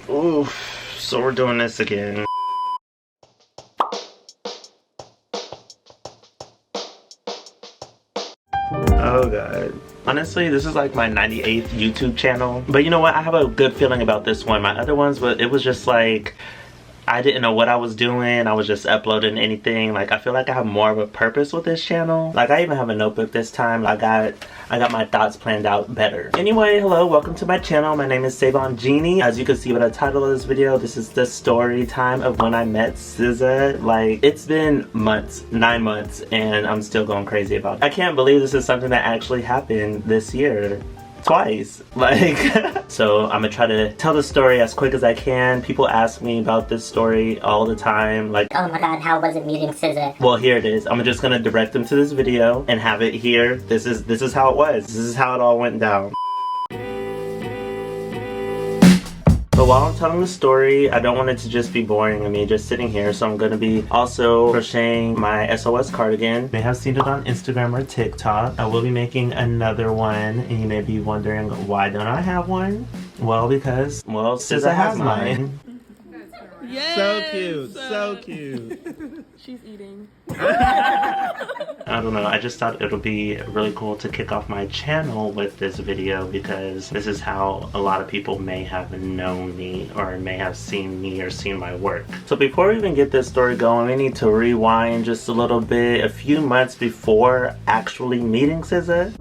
Oof, so we're doing this again. Oh god. Honestly, this is like my 98th YouTube channel. But you know what? I have a good feeling about this one. My other ones, but it was just like, I didn't know what I was doing. I was just uploading anything. Like, I feel like I have more of a purpose with this channel. Like, I even have a notebook this time. I got my thoughts planned out better. Anyway, hello, welcome to my channel. My name is Seyvon Genie. As you can see by the title of this video, this is the story time of when I met SZA. Like, it's been months, 9 months, and I'm still going crazy about it. I can't believe this is something that actually happened this year. Twice. Like, so I'm gonna try to tell the story as quick as I can. People ask me about this story all the time, like, oh my god, how was it meeting SZA? Well, here it is. I'm just gonna direct them to this video and have it here. This is how it was. This is how it all went down. But while I'm telling the story, I don't want it to just be boring of me just sitting here, so I'm going to be also crocheting my SOS cardigan. You may have seen it on Instagram or TikTok. I will be making another one, and you may be wondering, why don't I have one? Well, because, well, SZA has mine. Yes, so cute, so cute. She's eating. I don't know, I just thought it'll be really cool to kick off my channel with this video, because this is how a lot of people may have known me or may have seen me or seen my work. So before we even get this story going, we need to rewind just a little bit, a few months before actually meeting SZA.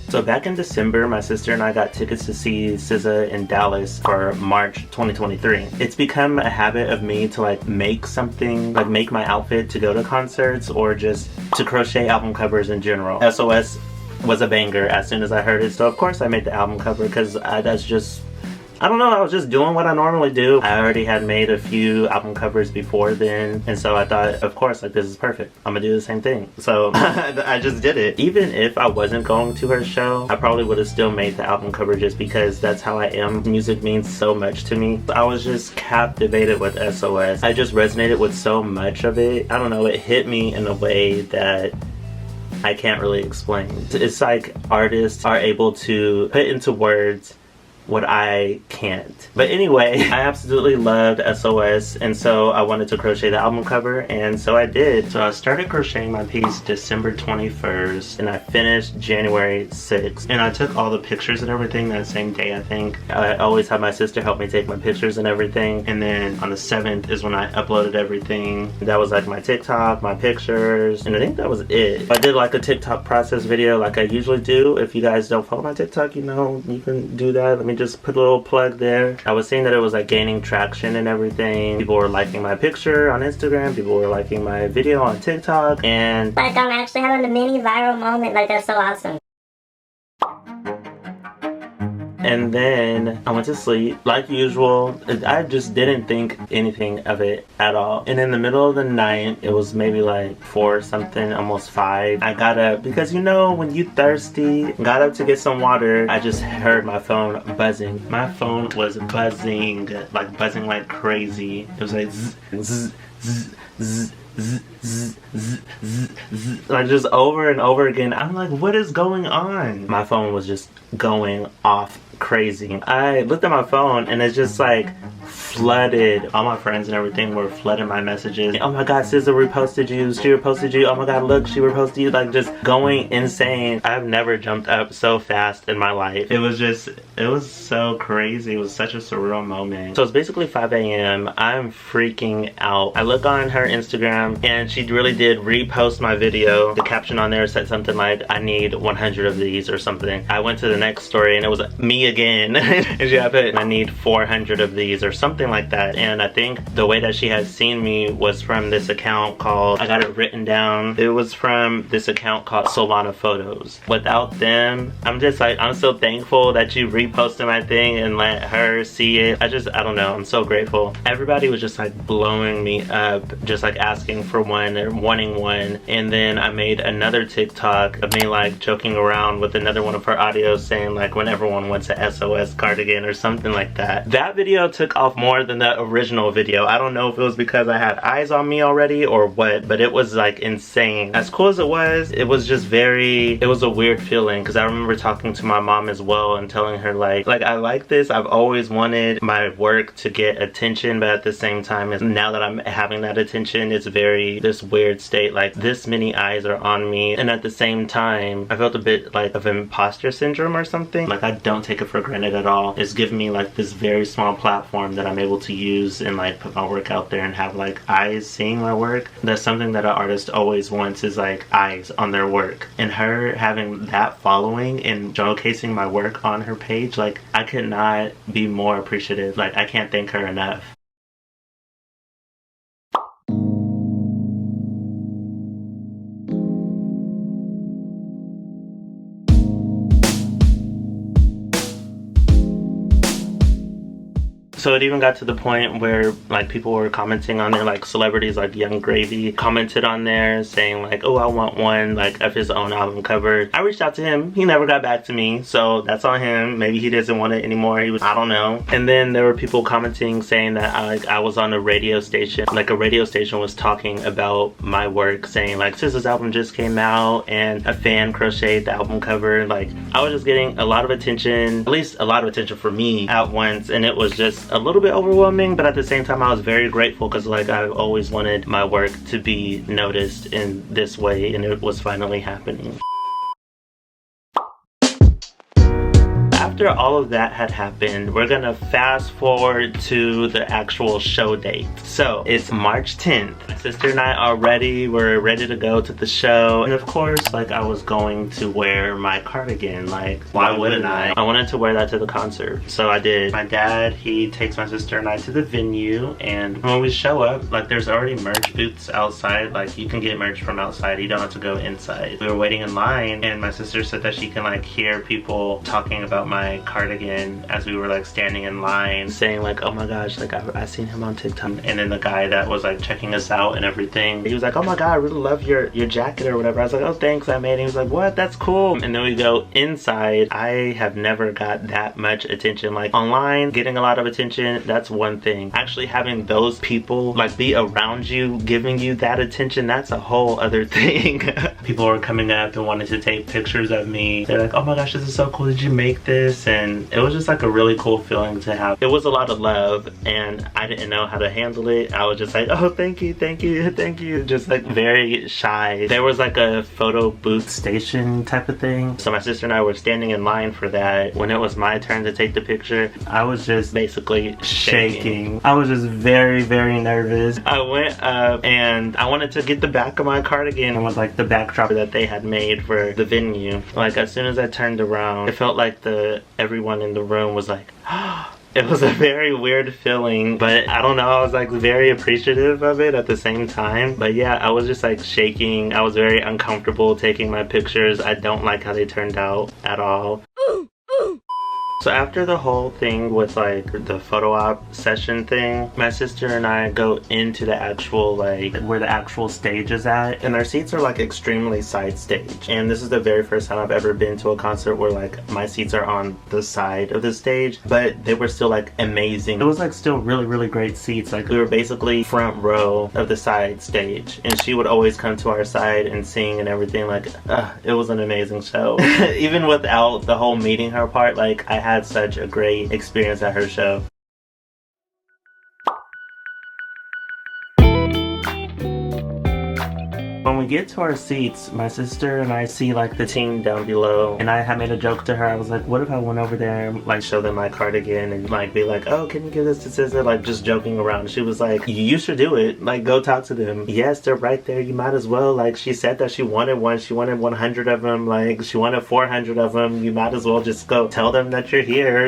So back in December, my sister and I got tickets to see SZA in Dallas for March 2023. It's become a habit of me to like make something, like make my outfit to go to concerts or just to crochet album covers in general. SOS was a banger as soon as I heard it, so of course I made the album cover because that's just, I don't know, I was just doing what I normally do. I already had made a few album covers before then, and so I thought, of course, like, this is perfect. I'm gonna do the same thing. So I just did it. Even if I wasn't going to her show, I probably would have still made the album cover just because that's how I am. Music means so much to me. I was just captivated with SOS. I just resonated with so much of it. I don't know, it hit me in a way that I can't really explain. It's like artists are able to put into words what I can't. But anyway, I absolutely loved SOS, and so I wanted to crochet the album cover, and so I did. So I started crocheting my piece December 21st, and I finished January 6th. And I took all the pictures and everything that same day, I think. I always have my sister help me take my pictures and everything, and then on the 7th is when I uploaded everything. That was like my TikTok, my pictures, and I think that was it. I did like a TikTok process video like I usually do. If you guys don't follow my TikTok, you know, you can do that. Let me just put a little plug there. I was seeing that it was like gaining traction and everything. People were liking my picture on Instagram, people were liking my video on TikTok, and like, I'm actually having a mini viral moment. Like, that's so awesome. And then I went to sleep like usual. I just didn't think anything of it at all. And in the middle of the night, it was maybe like 4 something, almost 5. I got up because, you know, when you thirsty, got up to get some water. I just heard my phone buzzing. My phone was buzzing like crazy. It was like zzz, zzz, zzz, zzz. Zzz, zzz, zzz, zzz, zzz, like just over and over again. I'm like, what is going on? My phone was just going off crazy. I looked at my phone and it's just like flooded. All my friends and everything were flooding my messages. Oh my god, SZA reposted you. She reposted you. Oh my god, look, she reposted you. Like, just going insane. I've never jumped up so fast in my life. It was so crazy. It was such a surreal moment. So it's basically 5 a.m. I'm freaking out. I look on her Instagram and she really did repost my video. The caption on there said something like, I need 100 of these or something. I went to the next story and it was me again. And she had put, I need 400 of these or something like that. And I think the way that she had seen me was from this account called, I got it written down, it was from this account called Solana Photos. Without them, I'm just like, I'm so thankful that you reposted my thing and let her see it. I don't know, I'm so grateful. Everybody was just like blowing me up, just like asking for one or wanting one. And then I made another TikTok of me like joking around with another one of her audios saying like, when everyone wants an the SOS cardigan or something like that. That video took off more than the original video. I don't know if it was because I had eyes on me already or what, but it was like insane. As cool as it was just it was a weird feeling, because I remember talking to my mom as well and telling her like I like this. I've always wanted my work to get attention, but at the same time, now that I'm having that attention, it's this weird state, like this many eyes are on me, and at the same time I felt a bit like of imposter syndrome or something. Like I don't take it for granted at all. It's given me like this very small platform that I'm able to use and like put my work out there and have like eyes seeing my work. That's something that an artist always wants, is like eyes on their work, and her having that following and showcasing my work on her page, like I could not be more appreciative. Like I can't thank her enough. So it even got to the point where like people were commenting on there, like celebrities like Young Gravy commented on there saying like, oh, I want one like of his own album cover. I reached out to him, he never got back to me, so that's on him. Maybe he doesn't want it anymore. I don't know. And then there were people commenting saying that I was on a radio station, like a radio station was talking about my work, saying like SZA's album just came out and a fan crocheted the album cover. Like I was just getting a lot of attention, at least a lot of attention for me at once, and it was just a little bit overwhelming, but at the same time I was very grateful, because like I always wanted my work to be noticed in this way, and it was finally happening. After all of that had happened, we're gonna fast forward to the actual show date. So it's March 10th. My sister and I are ready. We're ready to go to the show. And of course, like I was going to wear my cardigan. Like, why wouldn't I? I wanted to wear that to the concert. So I did. My dad, he takes my sister and I to the venue. And when we show up, like there's already merch booths outside. Like you can get merch from outside. You don't have to go inside. We were waiting in line, and my sister said that she can like hear people talking about my cardigan as we were like standing in line, saying like, oh my gosh, like I seen him on TikTok. And then the guy that was like checking us out and everything, he was like, oh my god, I really love your jacket or whatever. I was like, oh thanks, I made it. He was like, what, that's cool. And then we go inside. I have never got that much attention. Like online, getting a lot of attention, that's one thing. Actually having those people like be around you, giving you that attention, that's a whole other thing. People were coming up and wanted to take pictures of me. They're like, oh my gosh, this is so cool, did you make this? And it was just like a really cool feeling to have. It was a lot of love, and I didn't know how to handle it. I was just like, oh thank you, thank you, thank you. Just like very shy. There was like a photo booth station type of thing, so my sister and I were standing in line for that. When it was my turn to take the picture, I was just basically shaking. I was just very, very nervous. I went up and I wanted to get the back of my cardigan. It was like the backdrop that they had made for the venue. Like as soon as I turned around, it felt like everyone in the room was like, it was a very weird feeling, but I don't know, I was like very appreciative of it at the same time. But yeah, I was just like shaking. I was very uncomfortable taking my pictures. I don't like how they turned out at all. So after the whole thing with like the photo op session thing, my sister and I go into the actual like where the actual stage is at, and our seats are like extremely side stage. And this is the very first time I've ever been to a concert where like my seats are on the side of the stage, but they were still like amazing. It was like still really, really great seats. Like we were basically front row of the side stage, and she would always come to our side and sing and everything. Like it was an amazing show. Even without the whole meeting her part, like I had such a great experience at her show. When we get to our seats, my sister and I see like the team down below, and I had made a joke to her. I was like, what if I went over there and like show them my cardigan and like be like, oh, can you give this to SZA? Like just joking around. She was like, you should do it. Like go talk to them. Yes, they're right there. You might as well. Like she said that she wanted one. She wanted 100 of them. Like she wanted 400 of them. You might as well just go tell them that you're here.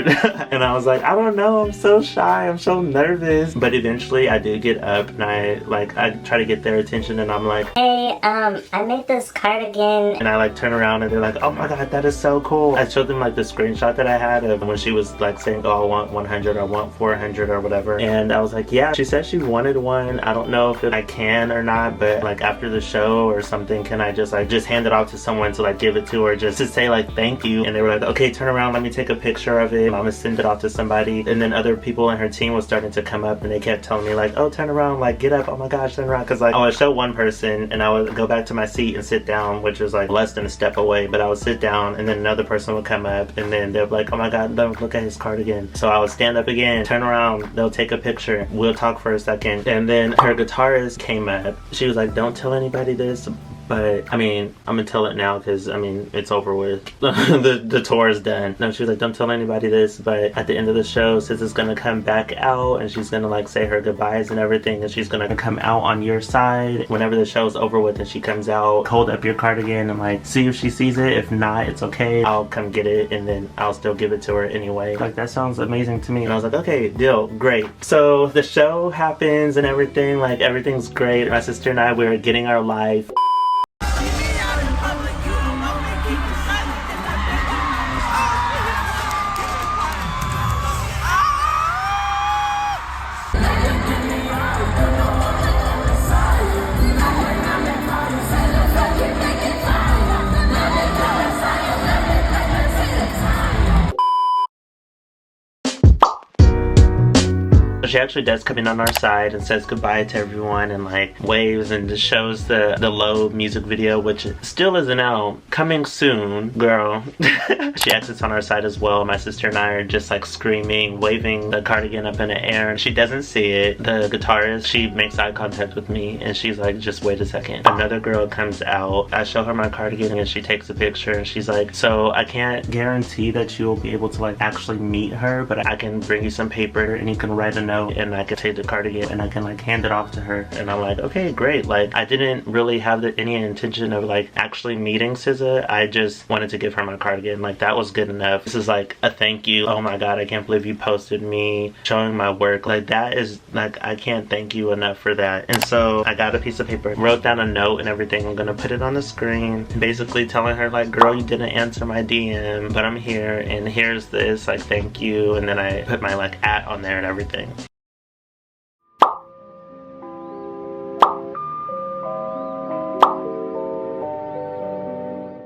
And I was like, I don't know. I'm so shy. I'm so nervous. But eventually I did get up and I try to get their attention, and I'm like, Hey, I made this cardigan. And I like turn around and they're like, oh my god, that is so cool. I showed them like the screenshot that I had of when she was like saying, oh, I want 100 or I want 400 or whatever. And I was like, yeah. She said she wanted one. I don't know if I can or not, but like after the show or something, can I just hand it off to someone to like give it to her just to say like thank you? And they were like, okay, turn around, let me take a picture of it. I'm gonna send it off to somebody. And then other people in her team was starting to come up and they kept telling me like, oh, turn around, like get up, oh my gosh, turn around. Cause like I would show one person and I would go back to my seat and sit down, which was like less than a step away, but I would sit down and then another person would come up and then they'll be like, oh my god, look at his cardigan. So I would stand up again, turn around, they'll take a picture, we'll talk for a second. And then her guitarist came up. She was like, don't tell anybody this, but I mean, I'm gonna tell it now because I mean, it's over with. the tour is done. No, she was like, don't tell anybody this, but at the end of the show, SZA's gonna come back out and she's gonna like say her goodbyes and everything, and she's gonna come out on your side whenever the show's over with, and she comes out, hold up your cardigan and like see if she sees it. If not, it's okay. I'll come get it and then I'll still give it to her anyway. Like that sounds amazing to me. And I was like, okay, deal, great. So the show happens and everything, like everything's great. My sister and I, we were getting our life. She actually does come in on our side and says goodbye to everyone and like waves and just shows the Low music video, which still isn't out. Coming soon, girl. She exits on our side as well. My sister and I are just like screaming, waving the cardigan up in the air. She doesn't see it. The guitarist, she makes eye contact with me and she's like, just wait a second. Another girl comes out. I show her my cardigan and she takes a picture and she's like, so I can't guarantee that you'll be able to like actually meet her, but I can bring you some paper and you can write a note and I can take the cardigan and I can like hand it off to her. And I'm like, okay, great. Like I didn't really have any intention of like actually meeting SZA. I just wanted to give her my cardigan. Like that was good enough. This is like a thank you. Oh my god, I can't believe you posted me showing my work. Like that is like, I can't thank you enough for that. And so I got a piece of paper, wrote down a note and everything. I'm gonna put it on the screen, basically telling her like, girl, you didn't answer my DM, but I'm here and here's this, like thank you. And then I put my like @ on there and everything.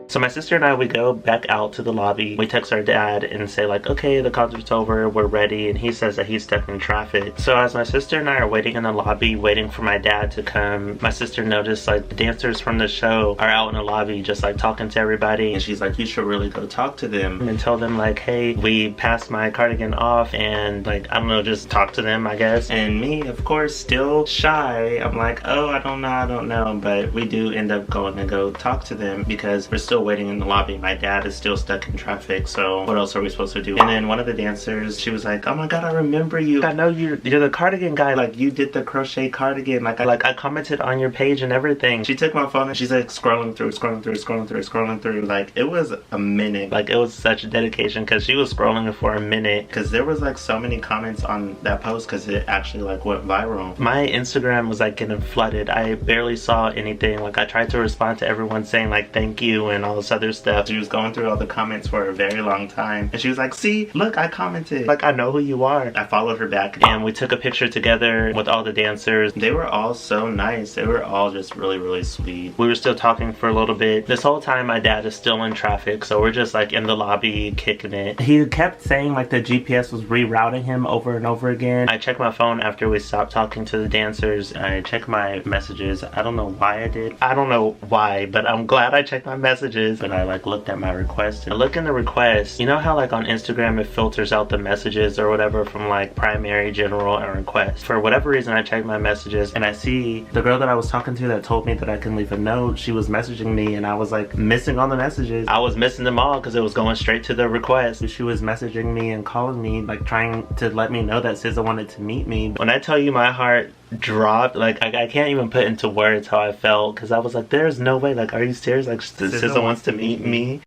So my sister and I, we go back out to the lobby. We text our dad and say like, okay, the concert's over, we're ready. And he says that he's stuck in traffic. So as my sister and I are waiting in the lobby, waiting for my dad to come, my sister noticed like the dancers from the show are out in the lobby just like talking to everybody. And she's like, you should really go talk to them and tell them like, hey, we passed my cardigan off and like, I don't know, just talk to them, I guess. And me, of course, still shy. I'm like, oh, I don't know. But we do end up going to go talk to them because we're still waiting in the lobby. My dad is still stuck in traffic, so what else are we supposed to do? And then one of the dancers, she was like, oh my god, I remember you. I know you're the cardigan guy. Like you did the crochet cardigan. Like I commented on your page and everything. She took my phone and she's like scrolling through. Like it was a minute. Like it was such dedication because she was scrolling for a minute because there was like so many comments on that post because it actually like went viral. My Instagram was like getting flooded. I barely saw anything. Like I tried to respond to everyone saying like thank you and all this other stuff. She was going through all the comments for a very long time and she was like, see, look, I commented. Like I know who you are. I followed her back and we took a picture together with all the dancers. They were all so nice. They were all just really sweet. We were still talking for a little bit. This whole time my dad is still in traffic, so we're just like in the lobby kicking it. He kept saying like the GPS was rerouting him over and over again. I checked my phone after we stopped talking to the dancers. I checked my messages. I don't know why I did. I don't know why, but I'm glad I checked my messages. But I like looked at my request. And I look in the request. You know how like on Instagram it filters out the messages or whatever from like primary, general, and request. For whatever reason I checked my messages and I see the girl that I was talking to that told me that I can leave a note. She was messaging me and I was like missing all the messages. I was missing them all because it was going straight to the request. She was messaging me and calling me like trying to let me know that SZA wanted to meet me. When I tell you my heart dropped, like I can't even put into words how I felt because I was like, there's no way, like are you serious? Like SZA wants to meet me.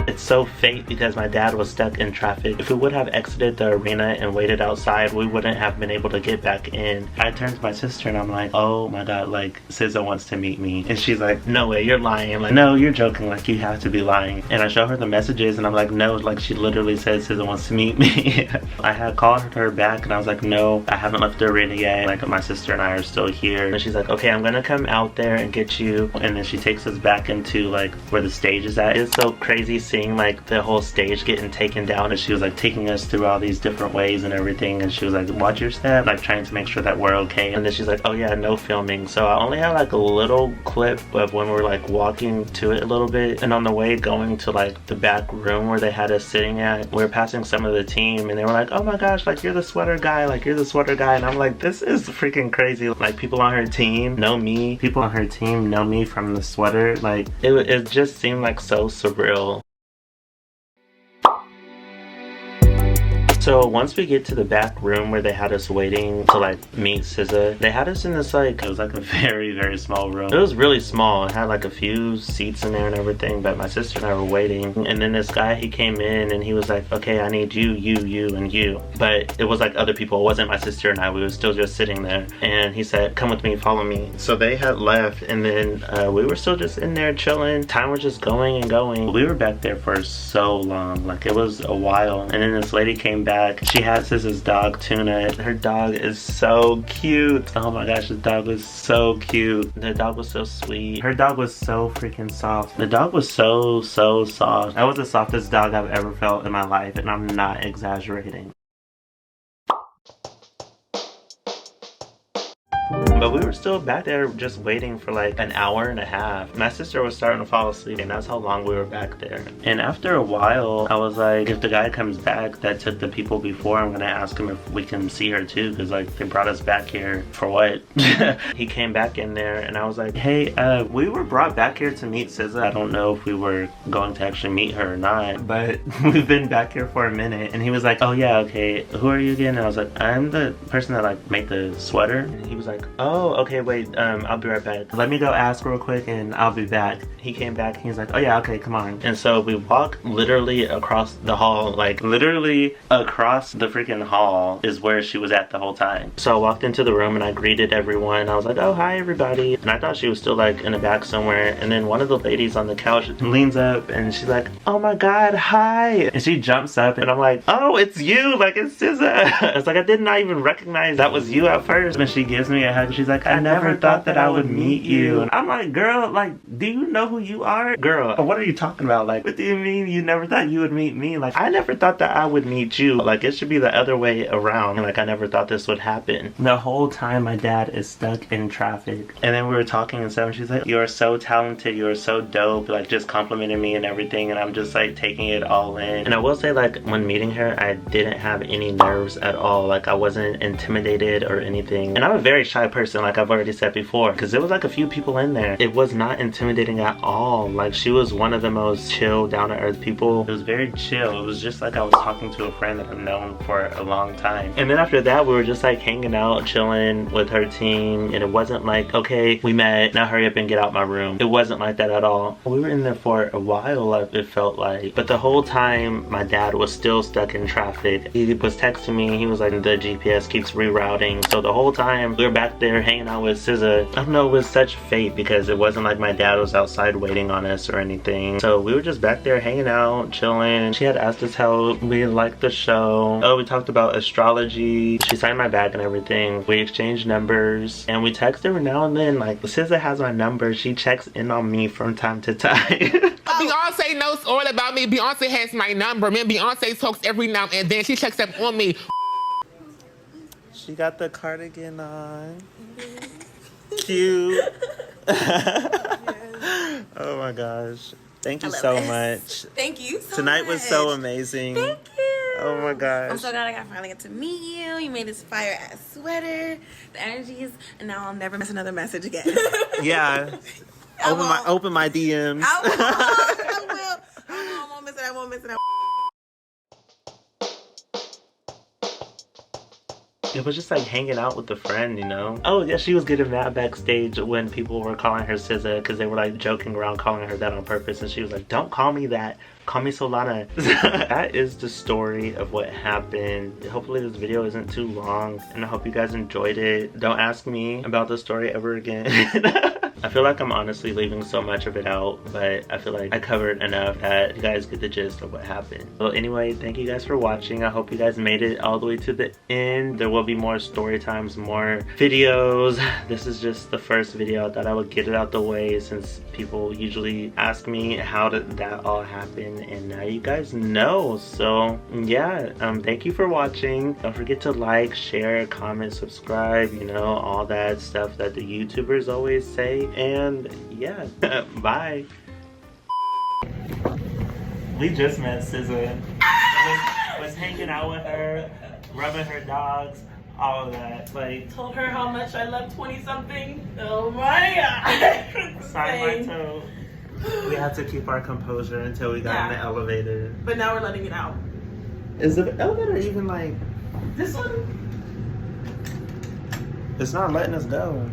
It's so fate because my dad was stuck in traffic. If we would have exited the arena and waited outside, we wouldn't have been able to get back in. I turned to my sister and I'm like, oh my god, like SZA wants to meet me. And she's like, no way, you're lying. Like, no, you're joking, like you have to be lying. And I show her the messages and I'm like, no, like she literally said SZA wants to meet me. I had called her back and I was like, no, I haven't left the arena yet. Like my sister and I are still here. And she's like, okay, I'm gonna come out there and get you. And then she takes us back into like where the stage is at. It's so crazy seeing like the whole stage getting taken down, and she was like taking us through all these different ways and everything, and she was like, watch your step, like trying to make sure that we're okay. And then she's like, oh yeah, no filming. So I only have like a little clip of when we're like walking to it a little bit, and on the way going to like the back room where they had us sitting at, we were passing some of the team and they were like, oh my gosh, like you're the sweater guy, like you're the sweater guy. And I'm like, this is freaking crazy. Like people on her team know me, people on her team know me from the sweater. Like it just seemed like so surreal. So once we get to the back room where they had us waiting to like meet SZA, they had us in this like, it was like a very, very small room. It was really small. It had like a few seats in there and everything, but my sister and I were waiting. And then this guy, he came in and he was like, okay, I need you, and you. But it was like other people. It wasn't my sister and I. We were still just sitting there. And he said, come with me, follow me. So they had left and then we were still just in there chilling. Time was just going and going. We were back there for so long. Like it was a while. And then this lady came back. She had SZA's dog, Tuna. Her dog is so cute. Oh my gosh, the dog was so cute. The dog was so sweet. Her dog was so freaking soft. The dog was so soft. That was the softest dog I've ever felt in my life, and I'm not exaggerating. But we were still back there just waiting for like an hour and a half. My sister was starting to fall asleep, and that's how long we were back there. And after a while, I was like, if the guy comes back that took the people before, I'm gonna ask him if we can see her too, because like they brought us back here for what? He came back in there and I was like, hey, we were brought back here to meet SZA. I don't know if we were going to actually meet her or not, but we've been back here for a minute. And he was like, oh yeah, okay, who are you again? And I was like, I'm the person that like made the sweater. And he was like, oh, okay, wait, I'll be right back. Let me go ask real quick and I'll be back. He came back and he's like, oh yeah, okay, come on. And so we walked literally across the hall, like literally across the freaking hall is where she was at the whole time. So I walked into the room and I greeted everyone. I was like, oh, hi everybody. And I thought she was still like in the back somewhere. And then one of the ladies on the couch leans up and she's like, oh my God, hi. And she jumps up and I'm like, oh, it's you, like it's SZA. It's like, I did not even recognize that was you at first. And she gives me a hug. She's like, I never thought that I would meet you. And I'm like, girl, like, do you know who you are? Girl, what are you talking about? Like, what do you mean you never thought you would meet me? Like, I never thought that I would meet you. Like, it should be the other way around. Like, I never thought this would happen. The whole time my dad is stuck in traffic. And then we were talking and stuff and she's like, you're so talented, you're so dope, like just complimenting me and everything. And I'm just like taking it all in. And I will say, like, when meeting her, I didn't have any nerves at all. Like, I wasn't intimidated or anything. And I'm a very shy person, like I've already said before, because there was like a few people in there. It was not intimidating at all. Like, she was one of the most chill, down-to-earth people. It was very chill. It was just like I was talking to a friend that I've known for a long time. And then after that, we were just like hanging out, chilling with her team. And it wasn't like, okay, we met, now hurry up and get out my room. It wasn't like that at all. We were in there for a while, like, it felt like. But the whole time, my dad was still stuck in traffic. He was texting me. He was like, the GPS keeps rerouting. So the whole time, we were back there hanging out with SZA. I don't know, it was such fate because it wasn't like my dad was outside waiting on us or anything. So we were just back there hanging out, chilling. She had asked us how we liked the show. Oh, we talked about astrology. She signed my bag and everything. We exchanged numbers and we text every now and then. Like, SZA has my number. She checks in on me from time to time. Beyonce knows all about me. Beyonce has my number. Man, Beyonce talks every now and then. She checks up on me. She got the cardigan on. Cute. Oh my gosh. Thank you so much. Thank you so Tonight much. was so amazing. Thank you. Oh my gosh. I'm so glad I finally got to meet you. You made this fire ass sweater. The energies, and now I'll never miss another message again. Yeah. Open my DMs. I will. I won't miss it. I won't miss it. It was just like hanging out with a friend, you know? Oh yeah, she was getting mad backstage when people were calling her SZA because they were like joking around calling her that on purpose, and she was like, don't call me that. Call me Solana. That is the story of what happened. Hopefully this video isn't too long, and I hope you guys enjoyed it. Don't ask me about the story ever again. I feel like I'm honestly leaving so much of it out, but I feel like I covered enough that you guys get the gist of what happened. Well, anyway, thank you guys for watching. I hope you guys made it all the way to the end. There will be more story times, more videos. This is just the first video. I thought I would get it out the way since people usually ask me how did that all happen, and now you guys know. So yeah, thank you for watching. Don't forget to like, share, comment, subscribe, you know, all that stuff that the YouTubers always say. And yeah, bye. We just met SZA. Was hanging out with her, rubbing her dogs, all of that. Like, Told her how much I love 20-something. Oh my god. sign my toe. We had to keep our composure until we got in the elevator. But now we're letting it out. Is the elevator even like... This one? It's not letting us go.